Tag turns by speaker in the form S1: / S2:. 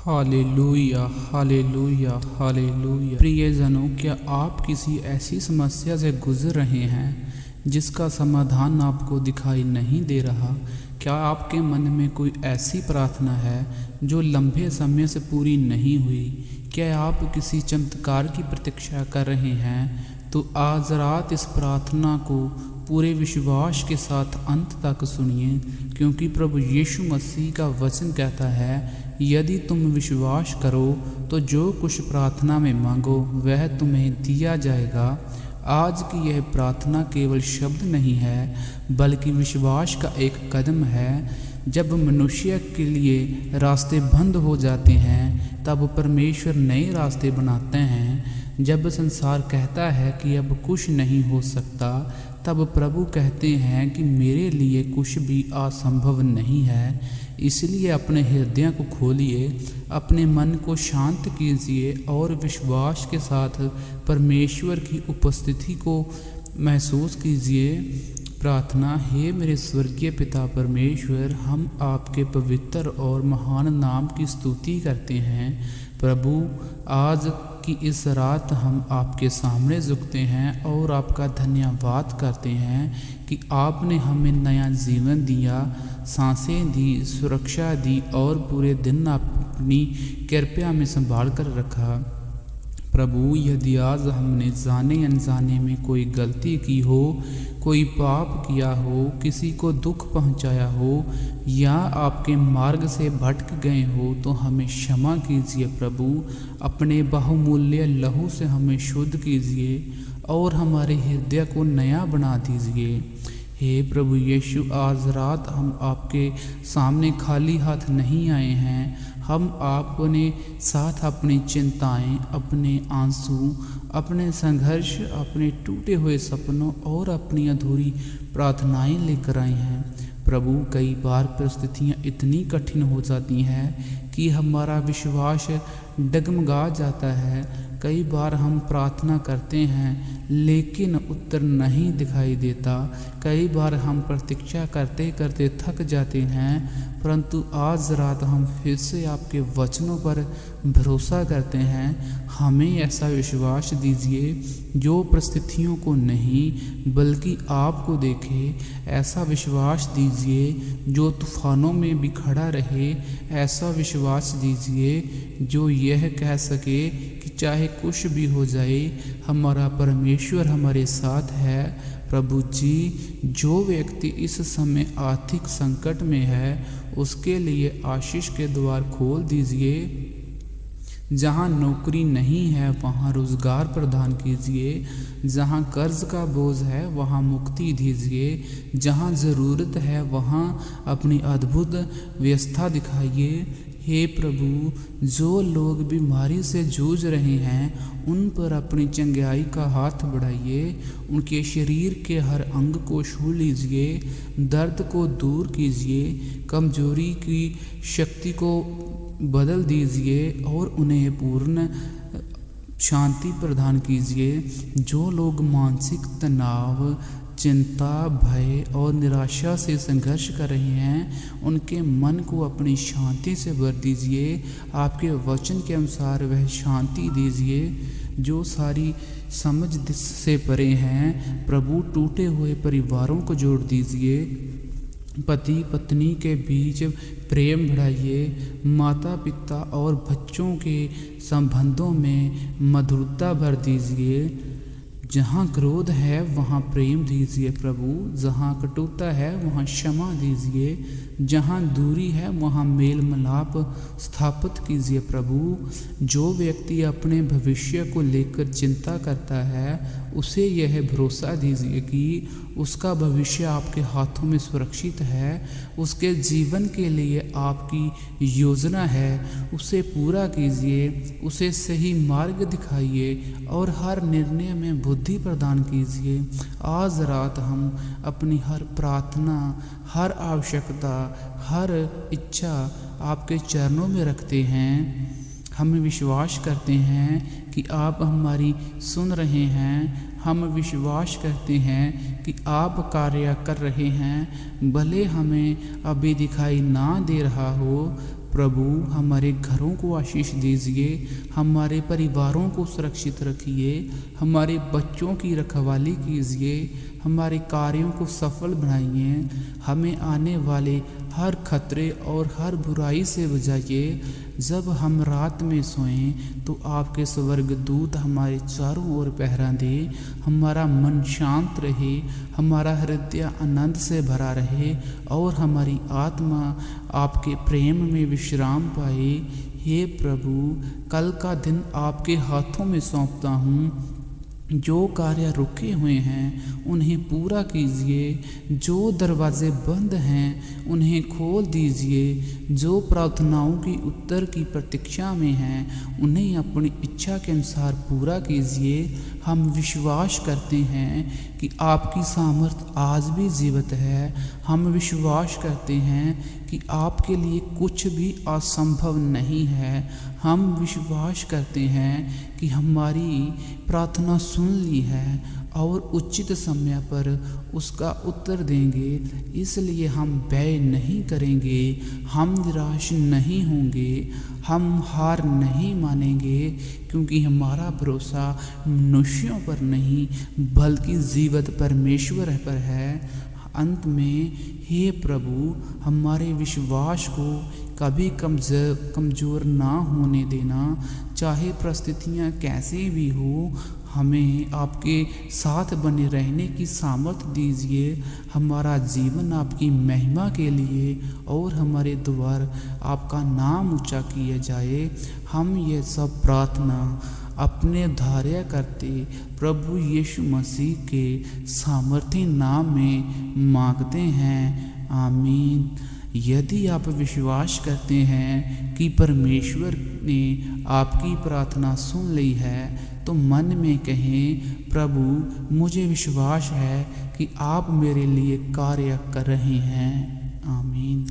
S1: Hallelujah, hallelujah, hallelujah. प्रियजनों, क्या आप किसी ऐसी समस्या से गुजर रहे हैं जिसका समाधान आपको दिखाई नहीं दे रहा? क्या आपके मन में कोई ऐसी प्रार्थना है जो लंबे समय से पूरी नहीं हुई? क्या आप किसी चमत्कार की प्रतीक्षा कर रहे हैं? तो आज रात इस प्रार्थना को पूरे विश्वास के साथ अंत तक सुनिए, क्योंकि प्रभु यीशु मसीह का वचन कहता है, यदि तुम विश्वास करो तो जो कुछ प्रार्थना में मांगो वह तुम्हें दिया जाएगा। आज की यह प्रार्थना केवल शब्द नहीं है, बल्कि विश्वास का एक कदम है। जब मनुष्य के लिए रास्ते बंद हो जाते हैं, तब परमेश्वर नए रास्ते बनाते हैं। जब संसार कहता है कि अब कुछ नहीं हो सकता, तब प्रभु कहते हैं कि मेरे लिए कुछ भी असंभव नहीं है। इसलिए अपने हृदय को खोलिए, अपने मन को शांत कीजिए और विश्वास के साथ परमेश्वर की उपस्थिति को महसूस कीजिए। प्रार्थना। हे मेरे स्वर्गीय पिता परमेश्वर, हम आपके पवित्र और महान नाम की स्तुति करते हैं। प्रभु, आज की इस रात हम आपके सामने झुकते हैं और आपका धन्यवाद करते हैं कि आपने हमें नया जीवन दिया, सांसें दी, सुरक्षा दी और पूरे दिन अपनी कृपा में संभाल कर रखा। प्रभु, यदि आज हमने जाने अनजाने में कोई गलती की हो, कोई पाप किया हो, किसी को दुख पहुंचाया हो या आपके मार्ग से भटक गए हो, तो हमें क्षमा कीजिए। प्रभु, अपने बहुमूल्य लहू से हमें शुद्ध कीजिए और हमारे हृदय को नया बना दीजिए। हे प्रभु यीशु, आज रात हम आपके सामने खाली हाथ नहीं आए हैं। हम अपने साथ अपनी चिंताएं, अपने आंसू, अपने संघर्ष, अपने टूटे हुए सपनों और अपनी अधूरी प्रार्थनाएं लेकर आए हैं। प्रभु, कई बार परिस्थितियां इतनी कठिन हो जाती हैं कि हमारा विश्वास डगमगा जाता है। कई बार हम प्रार्थना करते हैं लेकिन उत्तर नहीं दिखाई देता। कई बार हम प्रतीक्षा करते करते थक जाते हैं, परंतु आज रात हम फिर से आपके वचनों पर भरोसा करते हैं। हमें ऐसा विश्वास दीजिए जो परिस्थितियों को नहीं बल्कि आपको देखे। ऐसा विश्वास दीजिए जो तूफानों में भी खड़ा रहे। ऐसा विश्वास दीजिए जो यह कह सके कि चाहे कुछ भी हो जाए, हमारा परमेश्वर हमारे साथ है। प्रभु जी, जो व्यक्ति इस समय आर्थिक संकट में है, उसके लिए आशीष के द्वार खोल दीजिए। जहाँ नौकरी नहीं है वहाँ रोजगार प्रदान कीजिए। जहाँ कर्ज का बोझ है वहाँ मुक्ति दीजिए। जहाँ ज़रूरत है वहाँ अपनी अद्भुत व्यवस्था दिखाइए। हे प्रभु, जो लोग बीमारी से जूझ रहे हैं उन पर अपनी चंगाई का हाथ बढ़ाइए। उनके शरीर के हर अंग को छू लीजिए, दर्द को दूर कीजिए, कमजोरी की शक्ति को बदल दीजिए और उन्हें पूर्ण शांति प्रदान कीजिए। जो लोग मानसिक तनाव, चिंता, भय और निराशा से संघर्ष कर रहे हैं, उनके मन को अपनी शांति से भर दीजिए। आपके वचन के अनुसार वह शांति दीजिए जो सारी समझ से परे हैं। प्रभु, टूटे हुए परिवारों को जोड़ दीजिए। पति पत्नी के बीच प्रेम बढ़ाइए। माता पिता और बच्चों के संबंधों में मधुरता भर दीजिए। जहाँ क्रोध है वहाँ प्रेम दीजिए प्रभु। जहाँ कटुता है वहाँ क्षमा दीजिए। जहाँ दूरी है वहाँ मेल मिलाप स्थापित कीजिए प्रभु। जो व्यक्ति अपने भविष्य को लेकर चिंता करता है, उसे यह भरोसा दीजिए कि उसका भविष्य आपके हाथों में सुरक्षित है। उसके जीवन के लिए आपकी योजना है, उसे पूरा कीजिए। उसे सही मार्ग दिखाइए और हर निर्णय में बुद्धि प्रदान कीजिए। आज रात हम अपनी हर प्रार्थना, हर आवश्यकता, हर इच्छा आपके चरणों में रखते हैं। हम विश्वास करते हैं कि आप हमारी सुन रहे हैं। हम विश्वास करते हैं कि आप कार्य कर रहे हैं, भले हमें अभी दिखाई ना दे रहा हो, प्रभु हमारे घरों को आशीष दीजिए, हमारे परिवारों को सुरक्षित रखिए, हमारे बच्चों की रखवाली कीजिए, हमारे कार्यों को सफल बनाइए, हमें आने वाले हर खतरे और हर बुराई से बचाइए। जब हम रात में सोएं तो आपके स्वर्गदूत हमारे चारों ओर पहरा दे, हमारा मन शांत रहे, हमारा हृदय आनंद से भरा रहे और हमारी आत्मा आपके प्रेम में विश्राम पाए। हे प्रभु, कल का दिन आपके हाथों में सौंपता हूँ। जो कार्य रुके हुए हैं उन्हें पूरा कीजिए, जो दरवाजे बंद हैं उन्हें खोल दीजिए, जो प्रार्थनाओं की उत्तर की प्रतीक्षा में हैं उन्हें अपनी इच्छा के अनुसार पूरा कीजिए। हम विश्वास करते हैं कि आपकी सामर्थ आज भी जीवित है। हम विश्वास करते हैं कि आपके लिए कुछ भी असंभव नहीं है। हम विश्वास करते हैं कि हमारी प्रार्थना सुन ली है और उचित समय पर उसका उत्तर देंगे। इसलिए हम व्यय नहीं करेंगे, हम निराश नहीं होंगे, हम हार नहीं मानेंगे, क्योंकि हमारा भरोसा मनुष्यों पर नहीं बल्कि जीवित परमेश्वर पर है। अंत में हे प्रभु, हमारे विश्वास को कभी कमज़ोर ना होने देना। चाहे परिस्थितियाँ कैसी भी हो, हमें आपके साथ बने रहने की सामर्थ्य दीजिए। हमारा जीवन आपकी महिमा के लिए और हमारे द्वार आपका नाम ऊंचा किया जाए। हम ये सब प्रार्थना अपने धार्य करते प्रभु यीशु मसीह के सामर्थ्य नाम में मांगते हैं, आमीन। यदि आप विश्वास करते हैं कि परमेश्वर ने आपकी प्रार्थना सुन ली है तो मन में कहें, प्रभु मुझे विश्वास है कि आप मेरे लिए कार्य कर रहे हैं, आमीन।